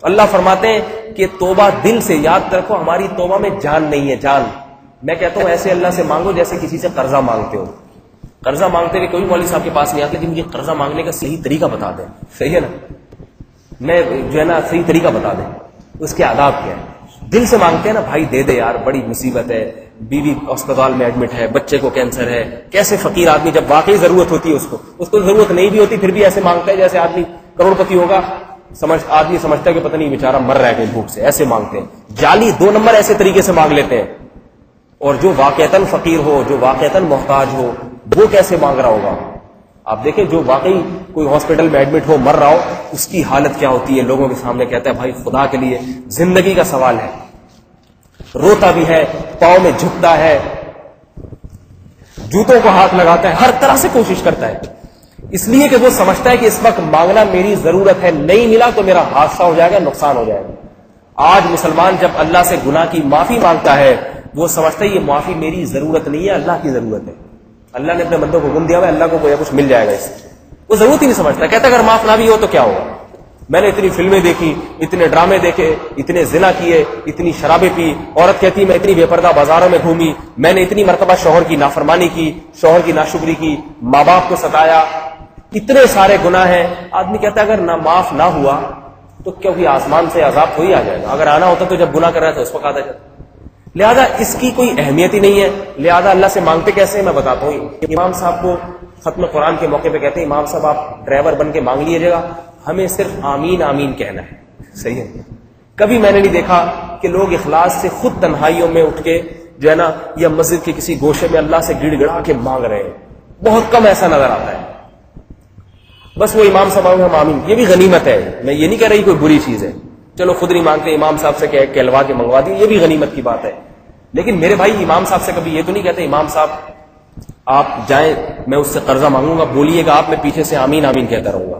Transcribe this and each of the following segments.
اللہ فرماتے ہیں کہ توبہ دل سے، یاد رکھو ہماری توبہ میں جان نہیں ہے، جان. میں کہتا ہوں ایسے اللہ سے مانگو جیسے کسی سے قرضہ مانگتے ہو. قرضہ مانگتے ہوئے کوئی مولوی صاحب کے پاس نہیں آتے کہ مجھے قرضہ مانگنے کا صحیح طریقہ بتا دیں. صحیح ہے نا؟ میں جو ہے نا صحیح طریقہ بتا دیں، اس کے آداب کیا ہے. دل سے مانگتے ہیں نا، بھائی دے دے یار، بڑی مصیبت ہے، بیوی اسپتال میں ایڈمٹ ہے، بچے کو کینسر ہے. کیسے فقیر آدمی جب واقعی ضرورت ہوتی ہے اس کو ضرورت نہیں بھی ہوتی پھر بھی ایسے مانگتا ہے جیسے آدمی کروڑ پتی ہوگا. آدمی سمجھتا ہے کہ پتہ نہیں بیچارہ مر رہا ہے کہیں بھوک سے. ایسے مانگتے ہیں، جعلی 2 نمبر ایسے طریقے سے مانگ لیتے ہیں. اور جو واقعتاً فقیر ہو، جو واقعتاً محتاج ہو، وہ کیسے مانگ رہا ہوگا. آپ دیکھیں جو واقعی کوئی ہاسپٹل میں ایڈمٹ ہو، مر رہا ہو، اس کی حالت کیا ہوتی ہے. لوگوں کے سامنے کہتا ہے بھائی خدا کے لیے زندگی کا سوال ہے. روتا بھی ہے، پاؤں میں جھکتا ہے، جوتوں کو ہاتھ لگاتا ہے، ہر طرح سے کوشش کرتا ہے، اس لیے کہ وہ سمجھتا ہے کہ اس وقت مانگنا میری ضرورت ہے، نہیں ملا تو میرا حادثہ ہو جائے گا، نقصان ہو جائے گا. آج مسلمان جب اللہ سے گناہ کی معافی مانگتا ہے، وہ سمجھتا ہے یہ معافی میری ضرورت نہیں ہے، اللہ کی ضرورت ہے. اللہ نے اپنے بندوں کو گم دیا ہوا ہے، اللہ کو کوئی کچھ مل جائے گا اس سے. وہ ضرورت ہی نہیں سمجھتا، کہتا اگر معاف نہ بھی ہو تو کیا ہوگا. میں نے اتنی فلمیں دیکھی، اتنے ڈرامے دیکھے، اتنے زنا کیے، اتنی شرابیں پی. عورت کہتی میں اتنی بے پردہ بازاروں میں گھومی، میں نے اتنی مرتبہ شوہر کی نافرمانی کی، شوہر کی ناشکری کی، ماں باپ کو ستایا، اتنے سارے گناہ ہیں. آدمی کہتا ہے اگر نہ معاف نہ ہوا تو کیونکہ آسمان سے عذاب تو ہی آ جائے گا. اگر آنا ہوتا تو جب گناہ کر رہا تھا اس وقت آتا جاتا. لہذا اس کی کوئی اہمیت ہی نہیں ہے. لہذا اللہ سے مانگتے کیسے ہیں میں بتاتا ہوں. امام صاحب کو ختم قرآن کے موقع پہ کہتے ہیں امام صاحب آپ ڈرائیور بن کے مانگ لیجیے گا، ہمیں صرف آمین آمین کہنا ہے. صحیح ہے. کبھی میں نے نہیں دیکھا کہ لوگ اخلاص سے خود تنہائیوں میں اٹھ کے جو ہے نا یا مسجد کے کسی گوشے میں اللہ سے گڑ گڑا کے مانگ رہے ہیں. بہت کم ایسا نظر آتا ہے. بس وہ امام صاحب ہم آمین، یہ بھی غنیمت ہے. میں یہ نہیں کہہ رہی کوئی بری چیز ہے، چلو خود نہیں مانگتے امام صاحب سے کہلوا کے منگوا دی، یہ بھی غنیمت کی بات ہے. لیکن میرے بھائی امام صاحب سے کبھی یہ تو نہیں کہتے امام صاحب آپ جائیں میں اس سے قرضہ مانگوں گا، بولیے گا آپ، میں پیچھے سے آمین آمین کہتا رہوں گا.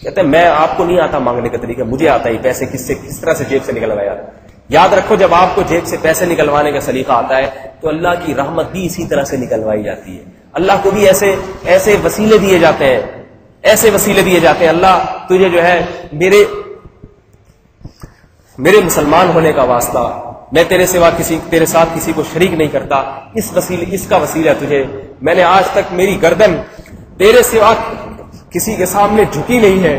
کہتے ہیں میں آپ کو نہیں آتا مانگنے کا طریقہ، مجھے آتا ہی پیسے کس طرح سے جیب سے نکلوایا. یاد رکھو جب آپ کو جیب سے پیسے نکلوانے کا سلیقہ آتا ہے تو اللہ کی رحمت بھی اسی طرح سے نکلوائی جاتی ہے. اللہ کو بھی ایسے وسیلے دیے جاتے ہیں، ایسے وسیلے دیے جاتے ہیں. اللہ تجھے جو ہے میرے مسلمان ہونے کا واسطہ، میں تیرے ساتھ کسی کو شریک نہیں کرتا، اس کا وسیلہ تجھے. میں نے آج تک میری گردن تیرے سوا کسی کے سامنے جھکی نہیں ہے.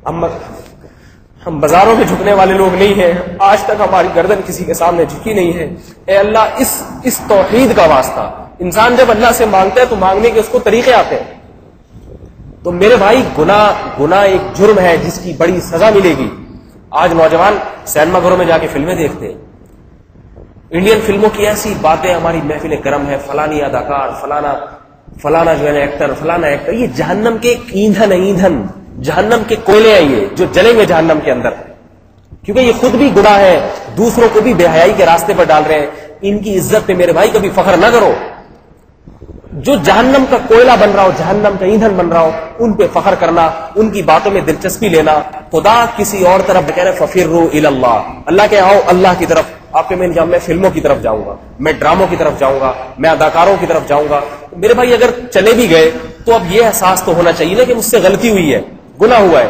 ہم بازاروں میں جھکنے والے لوگ نہیں ہیں، آج تک ہماری گردن کسی کے سامنے جھکی نہیں ہے. اے اللہ اس توحید کا واسطہ. انسان جب اللہ سے مانگتا ہے تو مانگنے کے اس کو طریقے آتے ہیں. تو میرے بھائی گناہ ایک جرم ہے جس کی بڑی سزا ملے گی. آج نوجوان سینما گھروں میں جا کے فلمیں دیکھتے ہیں. انڈین فلموں کی ایسی باتیں، ہماری محفل کرم ہے، فلانی اداکار، فلانا جو ہے ایکٹر، فلانا ایکٹر. یہ جہنم کے ایندھن جہنم کے کوئلے ہیں یہ جو جلیں گے جہنم کے اندر، کیونکہ یہ خود بھی گناہ ہے، دوسروں کو بھی بے حیائی کے راستے پر ڈال رہے ہیں. ان کی عزت پہ میرے بھائی کبھی فخر نہ کرو. جو جہنم کا کوئلہ بن رہا ہو، جہنم کا ایندھن بن رہا ہو، ان پہ فخر کرنا، ان کی باتوں میں دلچسپی لینا. خدا کسی اور طرف کہہ رہے ففروا الی اللہ، اللہ کہ آؤ اللہ کی طرف. آپ کے میں فلموں کی طرف جاؤں گا، میں ڈراموں کی طرف جاؤں گا، میں اداکاروں کی طرف جاؤں گا. میرے بھائی اگر چلے بھی گئے تو اب یہ احساس تو ہونا چاہیے نا کہ مجھ سے غلطی ہوئی ہے، گناہ ہوا ہے.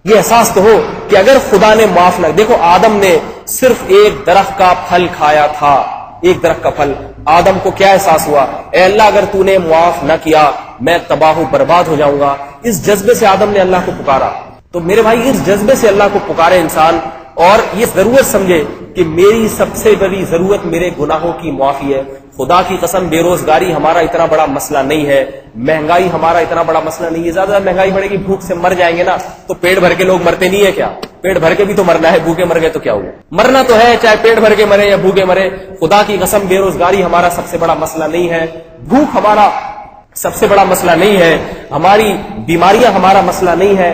یہ احساس تو ہو کہ اگر خدا نے معاف نہ، دیکھو آدم نے صرف ایک درخت کا پھل کھایا تھا، ایک درخت کا پھل. آدم کو کیا احساس ہوا؟ اے اللہ اگر تو نے معاف نہ کیا میں تباہ و برباد ہو جاؤں گا. اس جذبے سے آدم نے اللہ کو پکارا. تو میرے بھائی اس جذبے سے اللہ کو پکارے انسان، اور یہ ضرورت سمجھے کہ میری سب سے بڑی ضرورت میرے گناہوں کی معافی ہے. خدا کی قسم بے روزگاری ہمارا اتنا بڑا مسئلہ نہیں ہے، مہنگائی ہمارا اتنا بڑا مسئلہ نہیں ہے. زیادہ مہنگائی بڑھے گی، بھوک سے مر جائیں گے نا. تو پیٹ بھر کے لوگ مرتے نہیں ہے کیا؟ پیٹ بھر کے بھی تو مرنا ہے، بھوکے مر گئے تو کیا ہوا؟ مرنا تو ہے، چاہے پیٹ بھر کے مرے یا بھوکے مرے. خدا کی قسم بے روزگاری ہمارا سب سے بڑا مسئلہ نہیں ہے، بھوک ہمارا سب سے بڑا مسئلہ نہیں ہے، ہماری بیماریاں ہمارا مسئلہ نہیں ہے.